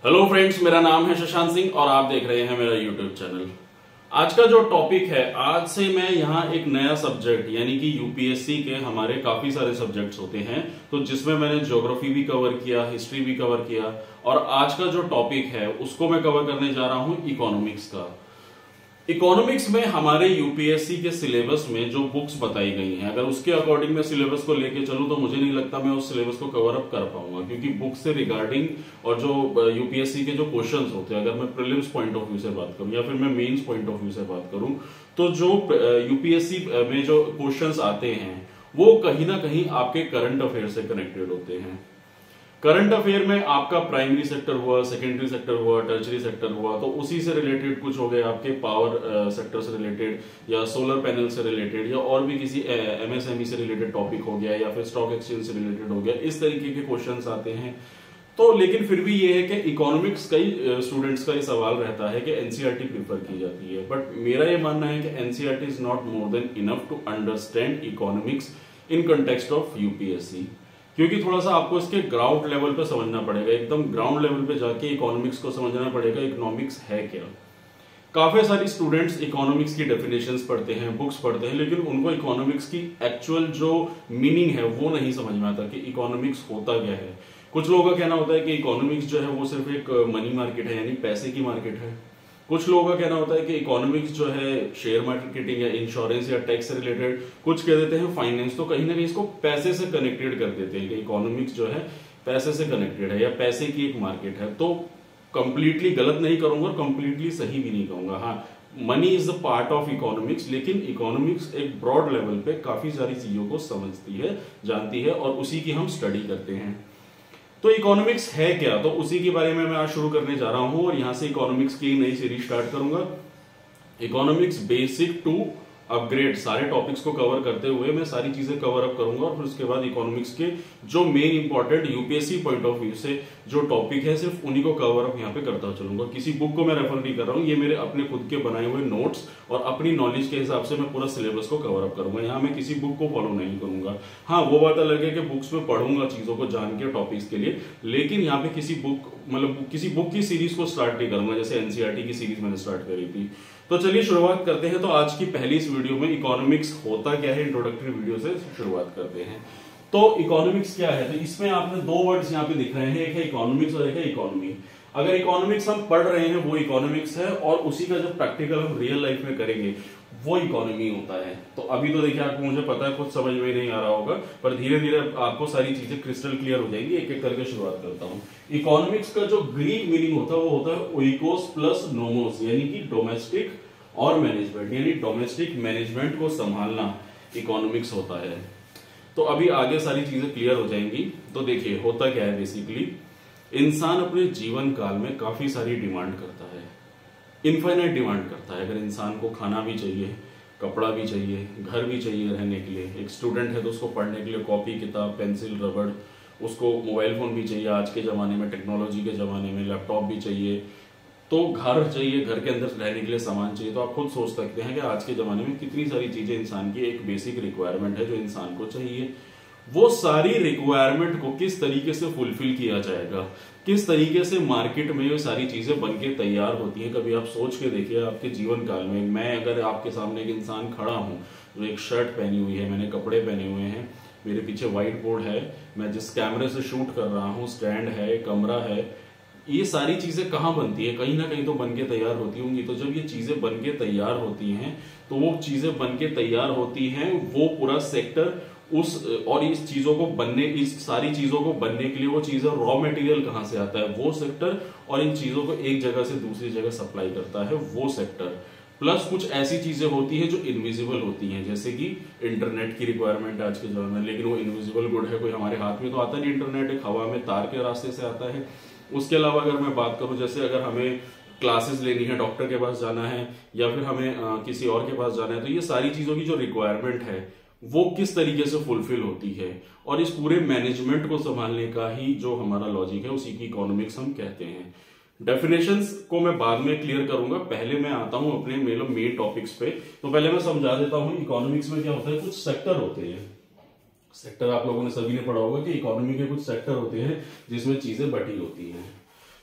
Hello friends, मेरा नाम है शशांक सिंह और आप देख रहे हैं मेरा यूट्यूब चैनल। आज का जो टॉपिक है, आज से मैं यहाँ एक नया सब्जेक्ट यानी कि यूपीएससी के हमारे काफी सारे सब्जेक्ट्स होते हैं, तो जिसमें मैंने ज्योग्राफी भी कवर किया, हिस्ट्री भी कवर किया, और आज का जो टॉपिक है उसको मैं कवर करने जा रहा हूँ इकोनॉमिक्स का। इकोनॉमिक्स में हमारे यूपीएससी के सिलेबस में जो बुक्स बताई गई हैं, अगर उसके अकॉर्डिंग मैं सिलेबस को लेके चलूं तो मुझे नहीं लगता मैं उस सिलेबस को कवर अप कर पाऊंगा, क्योंकि बुक से रिगार्डिंग और जो यूपीएससी के जो क्वेश्चंस होते हैं, अगर मैं प्रीलिम्स पॉइंट ऑफ व्यू से बात करूं या फिर मैं मेंस पॉइंट ऑफ व्यू से बात करूं, तो जो यूपीएससी में जो क्वेश्चंस आते हैं वो कहीं ना कहीं आपके करंट अफेयर से कनेक्टेड होते हैं। करंट अफेयर में आपका प्राइमरी सेक्टर हुआ, सेकेंडरी सेक्टर हुआ, टर्चरी सेक्टर हुआ, तो उसी से रिलेटेड कुछ हो गए आपके पावर सेक्टर से रिलेटेड या सोलर पैनल से रिलेटेड या और भी किसी एमएसएमई से रिलेटेड टॉपिक हो गया या फिर स्टॉक एक्सचेंज से रिलेटेड हो गया, इस तरीके के क्वेश्चंस आते हैं। तो लेकिन फिर भी ये है कि इकोनॉमिक्स कई स्टूडेंट्स का ये सवाल रहता है कि एनसीईआरटी प्रीफर की जाती है, बट मेरा ये मानना है कि NCERT is not more than enough to understand economics in context of UPSC, क्योंकि थोड़ा सा आपको इसके ग्राउंड लेवल पे समझना पड़ेगा, एकदम ग्राउंड लेवल पे जाके इकोनॉमिक्स को समझना पड़ेगा, इकोनॉमिक्स है क्या। काफी सारी स्टूडेंट्स इकोनॉमिक्स की डेफिनेशंस पढ़ते हैं, बुक्स पढ़ते हैं, लेकिन उनको इकोनॉमिक्स की एक्चुअल जो मीनिंग है वो नहीं समझ में आता कि इकोनॉमिक्स होता क्या है। कुछ लोगों का कहना होता है कि इकोनॉमिक्स जो है वो सिर्फ एक मनी मार्केट है, यानी पैसे की मार्केट है। कुछ लोगों का कहना होता है कि इकोनॉमिक्स जो है शेयर मार्केटिंग या इंश्योरेंस या टैक्स से रिलेटेड, कुछ कह देते हैं फाइनेंस। तो कहीं ना कहीं इसको पैसे से कनेक्टेड कर देते हैं कि इकोनॉमिक्स जो है पैसे से कनेक्टेड है या पैसे की एक मार्केट है। तो कंप्लीटली गलत नहीं करूंगा और कंप्लीटली सही भी नहीं कहूंगा। हाँ, money is the part of economics, लेकिन इकोनॉमिक्स एक ब्रॉड लेवल पे काफी सारी चीजों को समझती है, जानती है, और उसी की हम स्टडी करते हैं। तो इकोनॉमिक्स है क्या, तो उसी के बारे में मैं आज शुरू करने जा रहा हूं और यहां से इकोनॉमिक्स की नई सीरीज स्टार्ट करूंगा। इकोनॉमिक्स बेसिक टू अपग्रेड, सारे टॉपिक्स को कवर करते हुए मैं सारी चीजें कवर अप करूंगा, और फिर उसके बाद इकोनॉमिक्स के जो main important UPSC point of view से जो टॉपिक है सिर्फ उन्हीं को कवर अप यहाँ पे करता चलूंगा। किसी बुक को मैं रेफर नहीं कर रहा हूँ, ये मेरे अपने खुद के बनाए हुए नोट्स और अपनी नॉलेज के हिसाब से मैं पूरा सिलेबस को कवर अप करूंगा। यहाँ मैं किसी बुक को फॉलो नहीं करूंगा। हाँ, वो बात अलग है कि बुक्स में पढ़ूंगा चीजों को जान के टॉपिक्स के लिए, लेकिन यहाँ पे किसी बुक मतलब किसी बुक की सीरीज को स्टार्ट नहीं करूंगा, जैसे एनसीईआरटी की सीरीज मैंने स्टार्ट करी थी। तो चलिए शुरुआत करते हैं। तो आज की पहली इस वीडियो में इकोनॉमिक्स होता क्या है, इंट्रोडक्टरी वीडियो से शुरुआत करते हैं। तो इकोनॉमिक्स क्या है, तो इसमें आपने दो वर्ड्स यहाँ पे दिख रहे हैं, एक है इकोनॉमिक्स और एक है इकोनॉमी। अगर इकोनॉमिक्स हम पढ़ रहे हैं वो इकोनॉमिक्स है, और उसी का जब प्रैक्टिकल हम रियल लाइफ में करेंगे वो इकोनॉमी होता है। तो अभी तो देखिए आपको, मुझे पता है कुछ समझ में नहीं आ रहा होगा, पर धीरे धीरे आपको सारी चीजें क्रिस्टल क्लियर हो जाएंगी। एक एक करके शुरुआत करता हूं। इकोनॉमिक्स का जो ग्रीक मीनिंग होता है वो होता है ओइकोस प्लस नोमोस, यानी कि डोमेस्टिक और मैनेजमेंट, यानी डोमेस्टिक मैनेजमेंट को संभालना इकोनॉमिक्स होता है। तो अभी आगे सारी चीजें क्लियर हो जाएंगी। तो देखिए होता क्या है, बेसिकली इंसान अपने जीवन काल में काफी सारी डिमांड करता है, इनफाइनाइट डिमांड करता है। अगर इंसान को खाना भी चाहिए, कपड़ा भी चाहिए, घर भी चाहिए रहने के लिए, एक स्टूडेंट है तो उसको पढ़ने के लिए कॉपी, किताब, पेंसिल, रबड़, उसको मोबाइल फोन भी चाहिए, आज के जमाने में टेक्नोलॉजी के जमाने में लैपटॉप भी चाहिए, तो घर चाहिए, घर के अंदर रहने के लिए सामान चाहिए। तो आप खुद सोच सकते हैं कि आज के जमाने में कितनी सारी चीजें इंसान की एक बेसिक रिक्वायरमेंट है जो इंसान को चाहिए। वो सारी रिक्वायरमेंट को किस तरीके से फुलफिल किया जाएगा, किस तरीके से मार्केट में ये सारी चीजें बनके तैयार होती हैं, कभी आप सोच के देखिए आपके जीवन काल में। मैं अगर आपके सामने एक इंसान खड़ा हूं जो एक शर्ट पहनी हुई है, मैंने कपड़े पहने हुए हैं, मेरे पीछे व्हाइट बोर्ड है, मैं जिस कैमरे से शूट कर रहा हूँ, स्टैंड है, कमरा है, ये सारी चीजें कहाँ बनती है, कहीं ना कहीं तो बनके तैयार होती होंगी। तो जब ये चीजें बनके तैयार होती हैं, तो वो चीजें बनके तैयार होती हैं, वो पूरा सेक्टर उस, और इस चीजों को बनने, इस सारी चीजों को बनने के लिए वो चीजें, रॉ मटेरियल कहाँ से आता है, वो सेक्टर, और इन चीजों को एक जगह से दूसरी जगह सप्लाई करता है वो सेक्टर। प्लस कुछ ऐसी चीजें होती हैं जो इनविजिबल होती हैं, जैसे कि इंटरनेट की रिक्वायरमेंट है आज के जमाने में, लेकिन वो इनविजिबल गुड है, कोई हमारे हाथ में तो आता नहीं इंटरनेट, एक हवा में तार के रास्ते से आता है। उसके अलावा अगर मैं बात करूं, जैसे अगर हमें क्लासेस लेनी है, डॉक्टर के पास जाना है, या फिर हमें किसी और के पास जाना है, तो ये सारी चीजों की जो रिक्वायरमेंट है वो किस तरीके से फुलफिल होती है, और इस पूरे मैनेजमेंट को संभालने का ही जो हमारा लॉजिक है उसी की इकोनॉमिक्स हम कहते हैं। डेफिनेशंस को मैं बाद में क्लियर करूंगा, पहले मैं आता हूं अपने मेन टॉपिक्स पे। तो पहले मैं समझा देता हूं इकोनॉमिक्स में क्या होता है। कुछ सेक्टर होते हैं, सेक्टर आप लोगों ने सभी ने पढ़ा होगा कि इकोनॉमी के कुछ सेक्टर होते हैं जिसमें चीजें बटी होती हैं।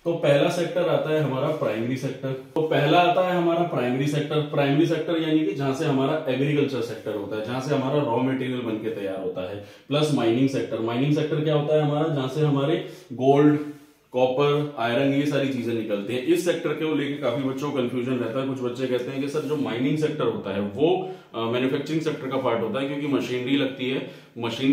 तो पहला सेक्टर आता है हमारा प्राइमरी सेक्टर। तो पहला आता है हमारा प्राइमरी सेक्टर। प्राइमरी सेक्टर यानी कि जहां से हमारा एग्रीकल्चर सेक्टर होता है, जहां से हमारा रॉ मटेरियल बनके तैयार होता है। Plus mining sector. Mining sector क्या होता है हमारा, जहां से हमारे गोल्ड, कॉपर, आयरन, ये सारी चीजें निकलती हैं। इस सेक्टर को लेके काफी बच्चों को कंफ्यूजन रहता है। कुछ बच्चे कहते हैं कि सर जो माइनिंग सेक्टर होता है वो मैन्युफैक्चरिंग सेक्टर का पार्ट होता है, क्योंकि मशीनरी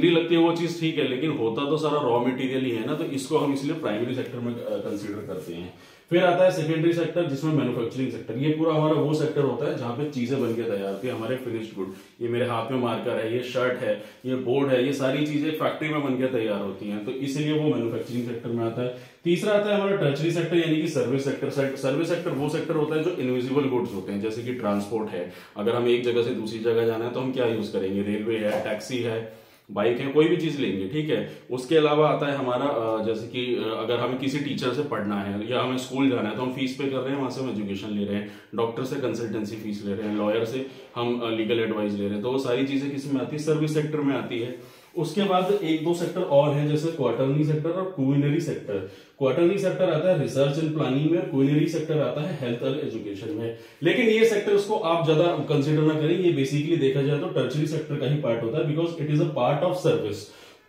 लगती है वो चीज ठीक है, लेकिन होता तो सारा रॉ मटेरियल ही है ना, तो इसको हम इसलिए प्राइमरी सेक्टर में कंसीडर करते हैं। फिर आता है सेकेंडरी सेक्टर, जिसमें मैन्युफैक्चरिंग सेक्टर। ये पूरा हमारा वो सेक्टर होता है जहां पे चीजें बनके तैयार होती है, हमारे फिनिश्ड गुड। ये मेरे हाथ में मार्कर है, ये शर्ट है, ये बोर्ड है, ये सारी चीजें फैक्ट्री में बनके तैयार होती हैं, तो इसलिए वो मैन्युफैक्चरिंग सेक्टर में आता है। तीसरा आता है हमारा टर्चरी सेक्टर, यानी कि सर्विस सेक्टर। सर्विस सेक्टर वो सेक्टर होता है जो इनविजिबल गुड्स होते हैं, जैसे कि ट्रांसपोर्ट है। अगर हम एक जगह से दूसरी जगह जाना है तो हम क्या यूज करेंगे, रेलवे है, टैक्सी है, बाइक है, कोई भी चीज लेंगे, ठीक है। उसके अलावा आता है हमारा जैसे कि अगर हमें किसी टीचर से पढ़ना है या हमें स्कूल जाना है तो हम फीस पे कर रहे हैं, वहां से हम एजुकेशन ले रहे हैं, डॉक्टर से कंसल्टेंसी फीस ले रहे हैं, लॉयर से हम लीगल एडवाइस ले रहे हैं, तो वो सारी चीजें किस में आती है, सर्विस सेक्टर में आती है। उसके बाद एक दो सेक्टर और हैं, जैसे क्वार्टरली सेक्टर और क्वीनरी सेक्टर। क्वार्टरली सेक्टर आता है रिसर्च एंड प्लानिंग में, क्वीनरी सेक्टर आता है हेल्थ और एजुकेशन में। लेकिन ये सेक्टर्स को आप ज्यादा कंसीडर ना करें, ये बेसिकली देखा जाए तो टर्चरी सेक्टर का ही पार्ट होता है, because it is a part of service.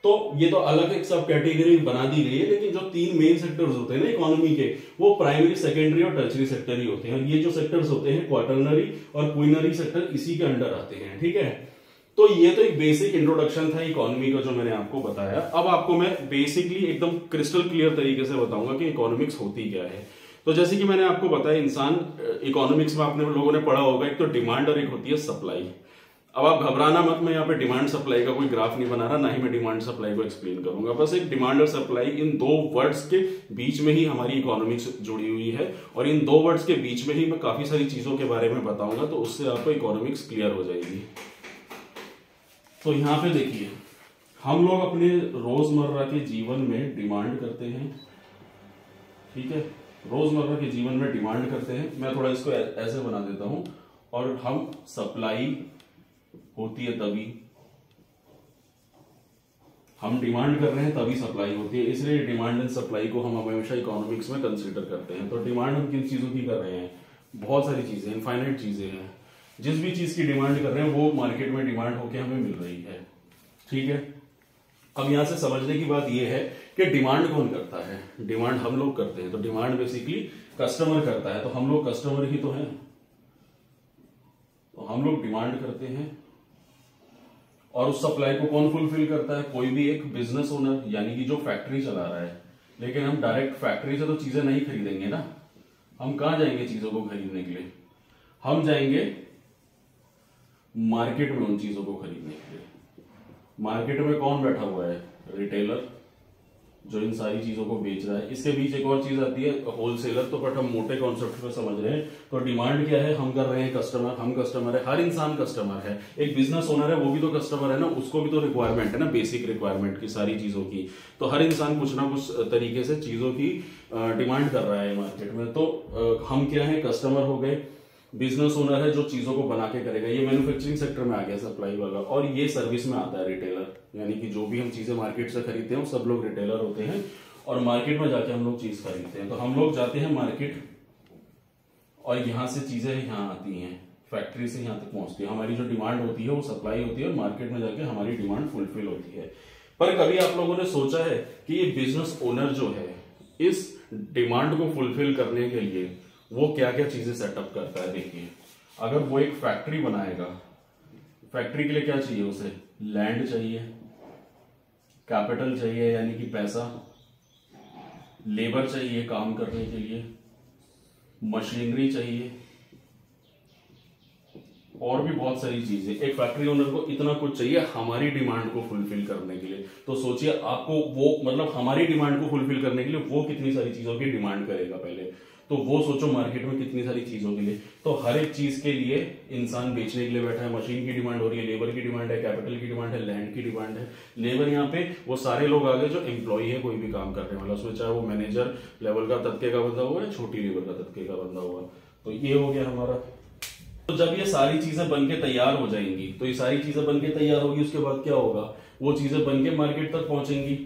तो ये तो अलग एक सब कैटेगरी बना दी गई है, लेकिन जो तीन मेन सेक्टर्स होते हैं ना इकोनॉमी के, वो प्राइमरी, सेकेंडरी और टर्चरी सेक्टर ही होते हैं। और ये जो सेक्टर्स होते हैं क्वार्टरनरी और क्वीनरी सेक्टर, इसी के अंडर आते हैं, ठीक है। तो ये तो एक बेसिक इंट्रोडक्शन था इकोनॉमी का जो मैंने आपको बताया। अब आपको मैं बेसिकली एकदम क्रिस्टल क्लियर तरीके से बताऊंगा कि इकोनॉमिक्स होती क्या है। तो जैसे कि मैंने आपको बताया, इंसान इकोनॉमिक्स में आपने लोगों ने पढ़ा होगा, एक तो डिमांड और एक होती है सप्लाई। अब आप घबराना मत, मैं यहाँ पे डिमांड सप्लाई का कोई ग्राफ नहीं बना रहा, ना ही मैं डिमांड सप्लाई को एक्सप्लेन करूंगा। बस एक डिमांड और सप्लाई, इन दो वर्ड्स के बीच में ही हमारी इकोनॉमिक्स जुड़ी हुई है, और इन दो वर्ड्स के बीच में ही मैं काफी सारी चीजों के बारे में बताऊंगा, तो उससे आपको इकोनॉमिक्स क्लियर हो जाएगी। तो यहां पे देखिए, हम लोग अपने रोजमर्रा के जीवन में डिमांड करते हैं, ठीक है, रोजमर्रा के जीवन में डिमांड करते हैं। मैं थोड़ा इसको ऐसे बना देता हूं, और हम सप्लाई होती है तभी, हम डिमांड कर रहे हैं तभी सप्लाई होती है, इसलिए डिमांड एंड सप्लाई को हम हमेशा इकोनॉमिक्स में कंसीडर करते हैं। तो डिमांड हम किन चीजों की कर रहे हैं, बहुत सारी चीजें, इनफाइनाइट चीजें हैं। जिस भी चीज की डिमांड कर रहे हैं वो मार्केट में डिमांड होकर हमें मिल रही है, ठीक है। अब यहां से समझने की बात यह है कि डिमांड कौन करता है, डिमांड हम लोग करते हैं। तो डिमांड बेसिकली कस्टमर करता है, तो हम लोग कस्टमर ही तो हैं, तो हम लोग डिमांड करते हैं। और उस सप्लाई को कौन फुलफिल करता है, कोई भी एक बिजनेस ओनर, यानी कि जो फैक्ट्री चला रहा है। लेकिन हम डायरेक्ट फैक्ट्री से तो चीजें नहीं खरीदेंगे ना, हम कहां जाएंगे चीजों को खरीदने के लिए, हम जाएंगे मार्केट में उन चीजों को खरीदने के लिए। मार्केट में कौन बैठा हुआ है, रिटेलर, जो इन सारी चीजों को बेच रहा है। इसके बीच एक और चीज आती है होलसेलर, तो बट हम मोटे कॉन्सेप्ट पे समझ रहे हैं। तो डिमांड क्या है, हम कर रहे हैं कस्टमर, हम कस्टमर है, हर इंसान कस्टमर है। एक बिजनेस ओनर है, वो भी तो कस्टमर है ना, उसको भी तो रिक्वायरमेंट है ना, बेसिक रिक्वायरमेंट की सारी चीजों की। तो हर इंसान कुछ ना कुछ तरीके से चीजों की डिमांड कर रहा है मार्केट में। तो हम क्या है, कस्टमर हो गए, बिजनेस ओनर है जो चीजों को बना के करेगा, ये मैन्युफैक्चरिंग सेक्टर में आ गया सप्लाई वाला। और ये सर्विस में आता है रिटेलर, यानी कि जो भी हम चीजें मार्केट से खरीदते हैं सब लोग रिटेलर होते हैं, और मार्केट में जाके हम लोग चीज खरीदते हैं। तो हम लोग जाते हैं मार्केट, और यहां से चीजें यहाँ आती हैं, फैक्ट्री से यहाँ तक पहुंचती है। हमारी जो डिमांड होती है वो सप्लाई होती है, और मार्केट में जाके हमारी डिमांड फुलफिल होती है। पर कभी आप लोगों ने सोचा है कि ये बिजनेस ओनर जो है, इस डिमांड को फुलफिल करने के लिए वो क्या क्या चीजें सेटअप करता है। देखिए, अगर वो एक फैक्ट्री बनाएगा, फैक्ट्री के लिए क्या चाहिए उसे, लैंड चाहिए, कैपिटल चाहिए यानी कि पैसा, लेबर चाहिए काम करने के लिए, मशीनरी चाहिए, और भी बहुत सारी चीजें। एक फैक्ट्री ओनर को इतना कुछ चाहिए हमारी डिमांड को फुलफिल करने के लिए। तो सोचिए आपको वो, मतलब हमारी डिमांड को फुलफिल करने के लिए वो कितनी सारी चीजों की डिमांड करेगा पहले, तो वो सोचो मार्केट में कितनी सारी चीजों के लिए। तो हर एक चीज के लिए इंसान बेचने के लिए बैठा है, मशीन की डिमांड हो रही है, लेबर की डिमांड है, कैपिटल की डिमांड है, लैंड की डिमांड है। लेबर यहाँ पे वो सारे लोग आ गए जो एम्प्लॉय है, कोई भी काम करने वाला, उसमें चाहे वो मैनेजर लेवल का तबके का बंदा हुआ या छोटी लेबर का तबके का बंदा हुआ। तो ये हो गया हमारा। तो जब ये सारी चीजें बनके तैयार हो जाएंगी, तो ये सारी चीजें बनके तैयार होगी, उसके बाद क्या होगा, वो चीजें बनके मार्केट तक पहुंचेंगी।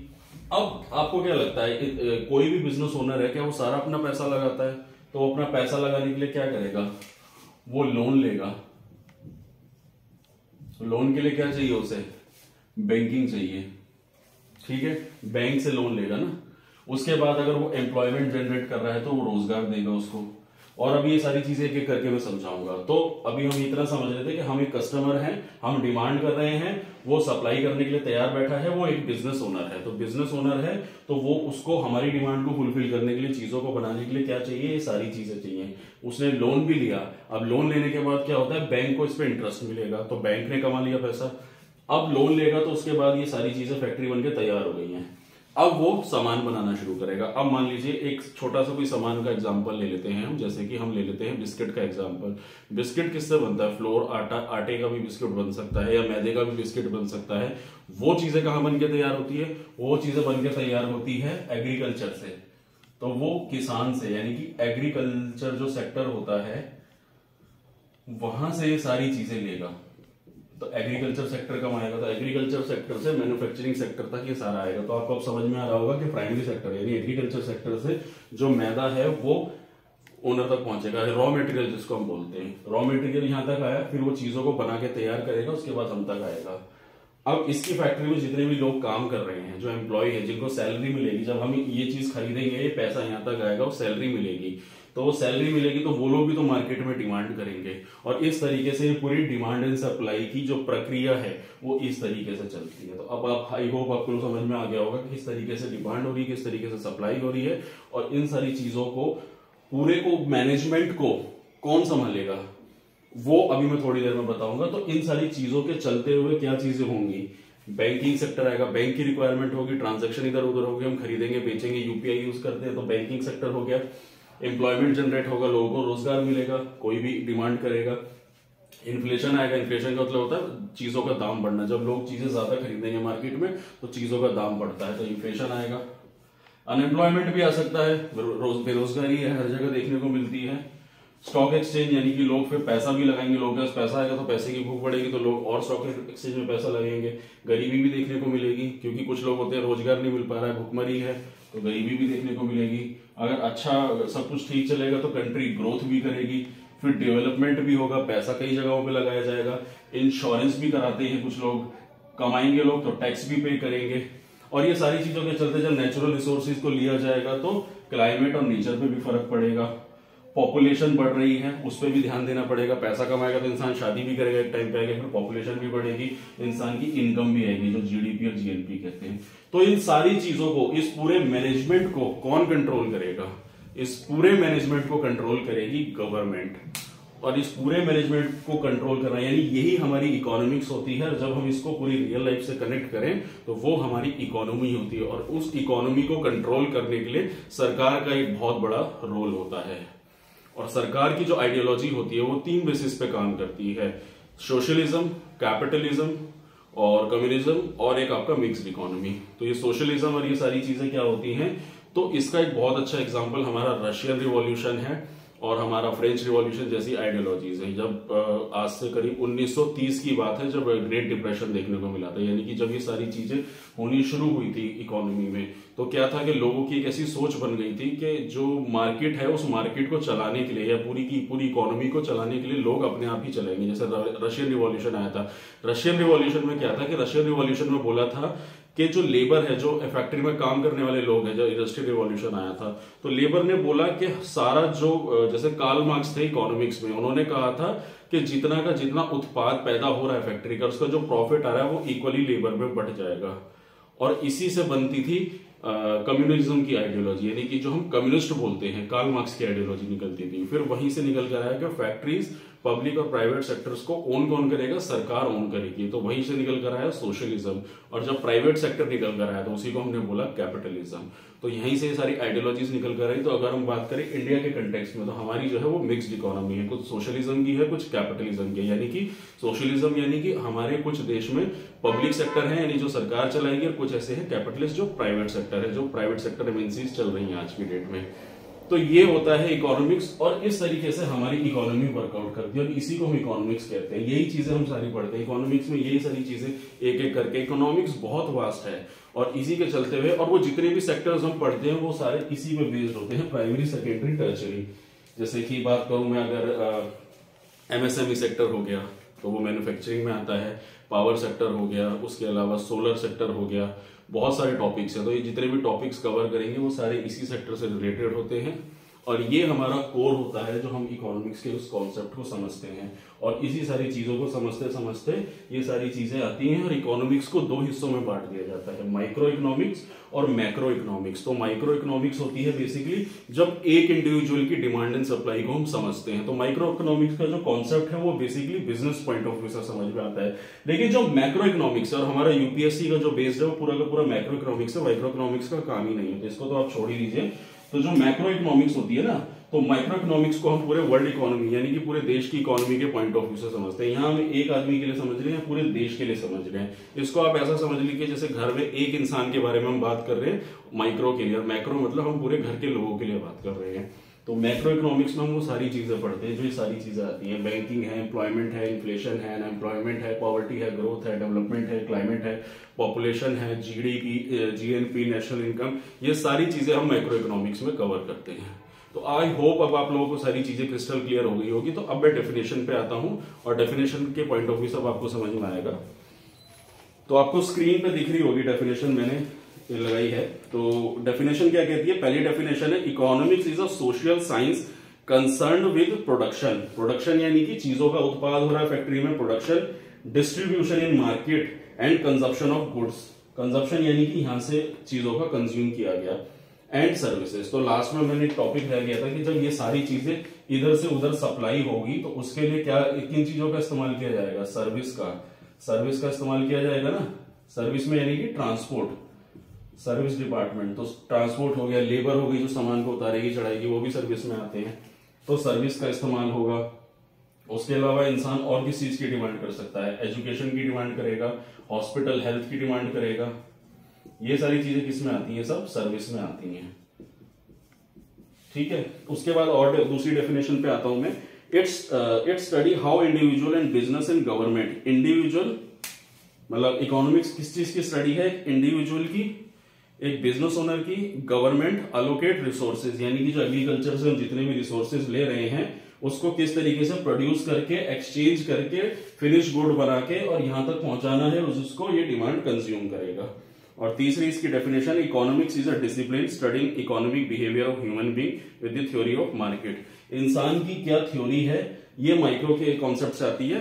अब आपको क्या लगता है कोई भी बिजनेस ओनर है क्या वो सारा अपना पैसा लगाता है? तो वो अपना पैसा लगाने के लिए क्या करेगा? वो लोन लेगा। लोन के लिए क्या चाहिए उसे? बैंकिंग चाहिए, ठीक है, बैंक से लोन लेगा ना। उसके बाद अगर वो एम्प्लॉयमेंट जनरेट कर रहा है तो वो रोजगार देगा उसको। और अभी ये सारी चीजें एक एक करके मैं समझाऊंगा। तो अभी हम इतना समझ रहे थे कि हम एक कस्टमर हैं, हम डिमांड कर रहे हैं, वो सप्लाई करने के लिए तैयार बैठा है, वो एक बिजनेस ओनर है। तो बिजनेस ओनर है तो वो उसको हमारी डिमांड को फुलफिल करने के लिए, चीजों को बनाने के लिए क्या चाहिए? ये सारी चीजें चाहिए। उसने लोन भी लिया। अब लोन लेने के बाद क्या होता है? बैंक को इस पर इंटरेस्ट मिलेगा, तो बैंक ने कमा लिया पैसा। अब लोन लेगा तो उसके बाद ये सारी चीजें फैक्ट्री बनके तैयार हो गई हैं। अब वो सामान बनाना शुरू करेगा। अब मान लीजिए एक छोटा सा कोई सामान का एग्जांपल ले लेते हैं हम, जैसे कि हम ले लेते हैं बिस्किट का एग्जांपल। बिस्किट किससे बनता है? फ्लोर, आटा, आटे का भी बिस्किट बन सकता है या मैदे का भी बिस्किट बन सकता है। वो चीजें कहां बन के तैयार होती है? वो चीजें बन के तैयार होती है एग्रीकल्चर से। तो वो किसान से, यानी कि एग्रीकल्चर जो सेक्टर होता है वहां से ये सारी चीजें लेगा। तो एग्रीकल्चर सेक्टर कब आएगा? तो एग्रीकल्चर सेक्टर से मैन्युफैक्चरिंग सेक्टर तक ये सारा आएगा। तो आपको अब समझ में आ रहा होगा कि प्राइमरी सेक्टर यानी एग्रीकल्चर सेक्टर से जो मैदा है वो ओनर तक पहुंचेगा। रॉ मटेरियल जिसको हम बोलते हैं, रॉ मटेरियल यहां तक आया, फिर वो चीजों को बना के तैयार करेगा, उसके बाद हम तक आएगा। अब इसकी फैक्ट्री में जितने भी लोग काम कर रहे हैं, जो एम्प्लॉय है, जिनको सैलरी मिलेगी, जब हम ये चीज खरीदेंगे, ये पैसा यहां तक आएगा, वो सैलरी मिलेगी। तो वो सैलरी मिलेगी तो वो लोग भी तो मार्केट में डिमांड करेंगे। और इस तरीके से पूरी डिमांड एंड सप्लाई की जो प्रक्रिया है वो इस तरीके से चलती है। तो अब आप, आई होप आपको समझ में आ गया होगा कि किस तरीके से डिमांड हो रही है, किस तरीके से सप्लाई हो रही है, और इन सारी चीजों को, पूरे को, मैनेजमेंट को कौन संभालेगा वो अभी मैं थोड़ी देर में बताऊंगा। तो इन सारी चीजों के चलते हुए क्या चीजें होंगी? बैंकिंग सेक्टर आएगा, बैंक की रिक्वायरमेंट होगी, ट्रांजैक्शन इधर उधर होगी, हम खरीदेंगे बेचेंगे, यूपीआई यूज करते हैं तो बैंकिंग सेक्टर हो गया। एम्प्लॉयमेंट जनरेट होगा, लोगों को रोजगार मिलेगा, कोई भी डिमांड करेगा। इन्फ्लेशन आएगा, इन्फ्लेशन का मतलब होता है चीजों का दाम बढ़ना। जब लोग चीजें ज्यादा खरीदेंगे मार्केट में तो चीजों का दाम बढ़ता है, तो इन्फ्लेशन आएगा। अनएम्प्लॉयमेंट भी आ सकता है, बेरोजगारी है हर जगह देखने को मिलती है। स्टॉक एक्सचेंज, यानी कि लोग फिर पैसा भी लगाएंगे, लोगों के पास पैसा आएगा तो पैसे की भूख बढ़ेगी, तो लोग और स्टॉक एक्सचेंज में पैसा लगाएंगे। गरीबी भी देखने को मिलेगी, क्योंकि कुछ लोग होते हैं रोजगार नहीं मिल पा रहा है, भुखमरी है, तो गरीबी भी देखने को मिलेगी। अगर अच्छा सब कुछ ठीक चलेगा तो कंट्री ग्रोथ भी करेगी, फिर डेवलपमेंट भी होगा, पैसा कई जगहों पे लगाया जाएगा। इंश्योरेंस भी कराते हैं कुछ लोग, कमाएंगे लोग तो टैक्स भी पे करेंगे। और ये सारी चीजों के चलते जब नेचुरल रिसोर्सेज को लिया जाएगा तो क्लाइमेट और नेचर पे भी फर्क पड़ेगा। पॉपुलेशन बढ़ रही है, उस पर भी ध्यान देना पड़ेगा। पैसा कमाएगा तो इंसान शादी भी करेगा, एक टाइम पे आएगा, फिर पॉपुलेशन भी बढ़ेगी, इंसान की इनकम भी आएगी, जो जीडीपी और जीएनपी कहते हैं। तो इन सारी चीजों को, इस पूरे मैनेजमेंट को कौन कंट्रोल करेगा? इस पूरे मैनेजमेंट को कंट्रोल करेगी गवर्नमेंट। और इस पूरे मैनेजमेंट को कंट्रोल करना, यानी यही हमारी इकोनॉमिक्स होती है। जब हम इसको पूरी रियल लाइफ से कनेक्ट करें तो वो हमारी इकोनॉमी होती है। और उस इकोनॉमी को कंट्रोल करने के लिए सरकार का एक बहुत बड़ा रोल होता है। और सरकार की जो आइडियोलॉजी होती है वो 3 बेसिस पे काम करती है: सोशलिज्म, कैपिटलिज्म और कम्युनिज्म, और एक आपका मिक्स्ड इकोनॉमी। तो ये सोशलिज्म और ये सारी चीजें क्या होती हैं? तो इसका एक बहुत अच्छा एग्जांपल हमारा रशियन रिवॉल्यूशन है और हमारा फ्रेंच रिवॉल्यूशन जैसी आइडियोलॉजीज है। जब आज से करीब 1930 की बात है, जब ग्रेट डिप्रेशन देखने को मिला था, यानी कि जब ये सारी चीजें होनी शुरू हुई थी इकोनॉमी में, तो क्या था कि लोगों की एक ऐसी सोच बन गई थी कि जो मार्केट है उस मार्केट को चलाने के लिए या पूरी की पूरी इकोनॉमी को चलाने के लिए लोग अपने आप ही चलाएंगे। जैसे रशियन रिवॉल्यूशन आया था। रशियन रिवॉल्यूशन में क्या था कि रशियन रिवॉल्यूशन में बोला था कि जो लेबर है, जो फैक्ट्री में काम करने वाले लोग हैं, जब इंडस्ट्रियल रिवॉल्यूशन आया था तो लेबर ने बोला कि सारा जो, जैसे कार्ल मार्क्स थे इकोनॉमिक्स में, उन्होंने कहा था कि जितना का जितना उत्पाद पैदा हो रहा है फैक्ट्री का, उसका जो प्रॉफिट आ रहा है वो इक्वली लेबर में बंट जाएगा। और इसी से बनती थी कम्युनिज्म की आइडियोलॉजी, यानी कि जो हम कम्युनिस्ट बोलते हैं, कार्ल मार्क्स की आइडियोलॉजी निकलती थी। फिर वहीं से निकल कर आया कि फैक्ट्रीज, पब्लिक और प्राइवेट सेक्टर्स को ओन कौन करेगा? सरकार ओन करेगी। तो वहीं से निकल कर आया सोशलिज्म। और जब प्राइवेट सेक्टर निकल कर आया तो उसी को हमने बोला कैपिटलिज्म। तो यहीं से सारी आइडियोलॉजीज निकल कर आई। तो अगर हम बात करें इंडिया के कंटेक्स्ट में, तो हमारी जो है वो मिक्स्ड इकोनॉमी है, कुछ सोशलिज्म की है, कुछ कैपिटलिज्म की है। यानी कि सोशलिज्म यानी कि हमारे कुछ देश में पब्लिक सेक्टर है, यानी जो सरकार चलाएगी, और कुछ ऐसे हैं कैपिटलिस्ट जो प्राइवेट सेक्टर है, जो प्राइवेट सेक्टर एमएनसीज चल रही है आज की डेट में। तो ये होता है इकोनॉमिक्स, और इस तरीके से हमारी इकोनॉमी वर्कआउट करती है और इसी को हम इकोनॉमिक्स कहते हैं। यही चीजें हम सारी पढ़ते हैं इकोनॉमिक्स में, यही सारी चीजें एक एक करके। इकोनॉमिक्स बहुत वास्ट है और इसी के चलते हुए, और वो जितने भी सेक्टर्स हम पढ़ते हैं वो सारे इसी पे बेस्ड होते हैं, प्राइमरी सेकेंडरी टर्शरी। जैसे कि बात करूं मैं, अगर एमएसएमई सेक्टर हो गया तो वो मैन्युफैक्चरिंग में आता है, पावर सेक्टर हो गया, उसके अलावा सोलर सेक्टर हो गया, बहुत सारे टॉपिक्स हैं। तो ये जितने भी टॉपिक्स कवर करेंगे वो सारे इसी सेक्टर से रिलेटेड होते हैं, और ये हमारा कोर होता है जो हम इकोनॉमिक्स के उस कॉन्सेप्ट को समझते हैं। और इसी सारी चीजों को समझते समझते ये सारी चीजें आती हैं, और इकोनॉमिक्स को दो हिस्सों में बांट दिया जाता है, माइक्रो इकोनॉमिक्स और मैक्रो इकोनॉमिक्स। तो माइक्रो इकोनॉमिक्स होती है बेसिकली जब एक इंडिविजुअल की डिमांड एंड सप्लाई को हम समझते हैं। तो माइक्रो इकोनॉमिक्स का जो कॉन्सेप्ट है वो basically business point of view से समझ में आता है। लेकिन जो मैक्रो इकोनॉमिक्स और हमारा यूपीएससी का जो बेस्ड है वो पूरा का पूरा मैक्रो इकोनॉमिक्स है, माइक्रो इकोनॉमिक्स का काम ही नहीं है, तो इसको तो आप छोड़ ही दीजिए। तो जो मैक्रो इकोनॉमिक्स होती है ना, तो माइक्रो इकोनॉमिक्स को हम पूरे वर्ल्ड इकोनॉमी यानी कि पूरे देश की इकोनॉमी के पॉइंट ऑफ व्यू से समझते हैं। यहाँ हम एक आदमी के लिए समझ रहे हैं, पूरे देश के लिए समझ रहे हैं। इसको आप ऐसा समझ लीजिए जैसे घर में एक इंसान के बारे में हम बात कर रहे हैं माइक्रो के लिए, और मैक्रो मतलब हम पूरे घर के लोगों के लिए बात कर रहे हैं। तो मैक्रो इकोनॉमिक्स में हम वो सारी चीजें पढ़ते हैं जो ये सारी चीजें आती हैं, बैंकिंग है, एम्प्लॉयमेंट है, इन्फ्लेशन है, अनएम्प्लॉयमेंट है, पॉवर्टी है, ग्रोथ है, डेवलपमेंट है, क्लाइमेट है, पॉपुलेशन है, जीडीपी, जीएनपी, नेशनल इनकम, ये सारी चीजें हम मैक्रो इकोनॉमिक्स में कवर करते हैं। तो आई होप अब आप लोगों को सारी चीजें क्रिस्टल क्लियर हो गई होगी। तो अब मैं डेफिनेशन पे आता हूं, और डेफिनेशन के पॉइंट ऑफ व्यू सब आपको समझ में आएगा। तो आपको स्क्रीन पे दिख रही होगी डेफिनेशन, मैंने लगाई है। तो डेफिनेशन क्या कहती है? पहली डेफिनेशन है, economics is a social science concerned with production. Production यानी कि चीजों का उत्पाद हो रहा है फैक्ट्री में, production, distribution in market and consumption of goods. Consumption यानी कि यहां से चीजों का कंज्यूम किया गया, एंड सर्विसेज। तो लास्ट में मैंने एक टॉपिक रह गया था कि जब ये सारी चीजें इधर से उधर सप्लाई होगी तो उसके लिए क्या, किन चीजों का इस्तेमाल किया जाएगा? सर्विस का। सर्विस का इस्तेमाल किया जाएगा ना, सर्विस में यानी कि ट्रांसपोर्ट, सर्विस डिपार्टमेंट। तो ट्रांसपोर्ट हो गया, लेबर हो गई जो सामान को उतारेगी चढ़ाएगी, वो भी सर्विस में आते हैं, तो सर्विस का इस्तेमाल होगा। उसके अलावा इंसान और किस चीज की डिमांड कर सकता है? एजुकेशन की डिमांड करेगा, हॉस्पिटल हेल्थ की डिमांड करेगा। ये सारी चीजें किस में आती हैं? सब सर्विस में आती हैं, ठीक है। उसके बाद और दूसरी डेफिनेशन पे आता हूं मैं। It's study how individual and business and government. Individual मतलब इकोनॉमिक्स किस चीज की स्टडी है? इंडिविजुअल की, एक बिजनेस ओनर की, गवर्नमेंट अलोकेट रिसोर्सेज यानी कि जो एग्रीकल्चर से हम जितने भी रिसोर्सेज ले रहे हैं उसको किस तरीके से प्रोड्यूस करके, एक्सचेंज करके, फिनिश गुड बना के और यहां तक पहुंचाना है, उसको ये डिमांड कंज्यूम करेगा। और तीसरी इसकी definition, economics is a discipline studying economic behaviour of human being with the theory of market. इंसान की क्या थ्योरी है, ये माइक्रो के कॉन्सेप्ट से आती है।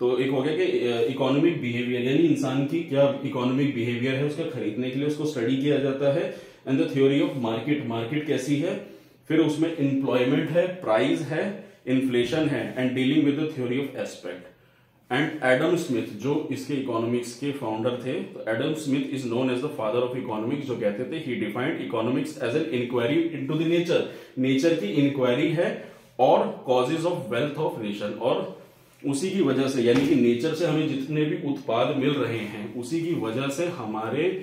तो एक हो गया कि इकोनॉमिक बिहेवियर यानी इंसान की क्या इकोनॉमिक बिहेवियर है, उसका खरीदने के लिए उसको स्टडी किया जाता है। And the theory of market, market कैसी है, फिर उसमें एम्प्लॉयमेंट है, प्राइस है, इन्फ्लेशन है, and dealing with the theory of aspect. And Adam Smith जो इसके इकोनॉमिक्स के फाउंडर थे, तो Adam Smith is known as the father of economics, जो कहते थे he defined economics as an inquiry into the nature. Nature की inquiry है और causes of wealth of nation, और उसी की वजह से यानी कि नेचर से हमें जितने भी उत्पाद मिल रहे हैं उसी की वजह से हमारे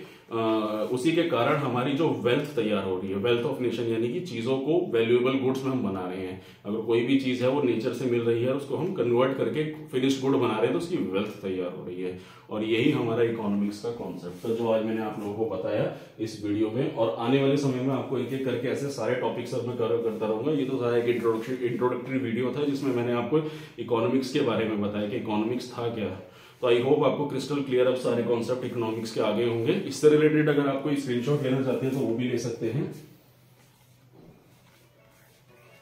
उसी के कारण हमारी जो वेल्थ तैयार हो रही है, वेल्थ ऑफ नेशन यानी कि चीजों को वैल्यूएबल गुड्स में हम बना रहे हैं। अगर कोई भी चीज है वो नेचर से मिल रही है, उसको हम कन्वर्ट करके फिनिश गुड बना रहे हैं तो उसकी वेल्थ तैयार हो रही है। और यही हमारा इकोनॉमिक्स का कॉन्सेप्ट है जो आज मैंने आप लोगों को बताया इस वीडियो में। और आने वाले समय में आपको एक एक करके ऐसे सारे टॉपिक्स अब मैं कवर करता रहूंगा। ये तो सारा एक इंट्रोडक्टरी वीडियो था जिसमें मैंने आपको इकोनॉमिक्स के बारे में बताया कि इकोनॉमिक्स था क्या। तो आई होप आपको क्रिस्टल क्लियर अब सारे कॉन्सेप्ट इकोनॉमिक्स के आगे होंगे। इससे रिलेटेड अगर आप कोई स्क्रीनशॉट लेना चाहते हैं तो वो भी ले सकते हैं।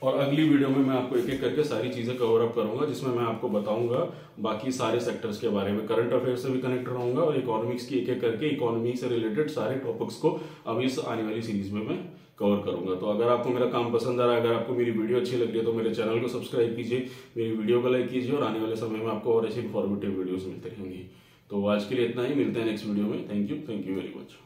और अगली वीडियो में मैं आपको एक एक करके सारी चीजें कवर अप करूंगा जिसमें मैं आपको बताऊंगा बाकी सारे सेक्टर्स के बारे में, करंट अफेयर से भी कनेक्ट रहूंगा और इकोनॉमिक्स की एक एक करके इकोनॉमी से रिलेटेड सारे टॉपिक्स को अब इस आने वाली सीरीज में मैं कवर करूंगा। तो अगर आपको मेरा काम पसंद आ रहा है, अगर आपको मेरी वीडियो अच्छी लग रही है तो मेरे चैनल को सब्सक्राइब कीजिए, मेरी वीडियो को लाइक कीजिए और आने वाले समय में आपको और ऐसी इन्फॉर्मेटिव वीडियोस मिलते रहेंगी। तो आज के लिए इतना ही, मिलते हैं नेक्स्ट वीडियो में। Thank you very much.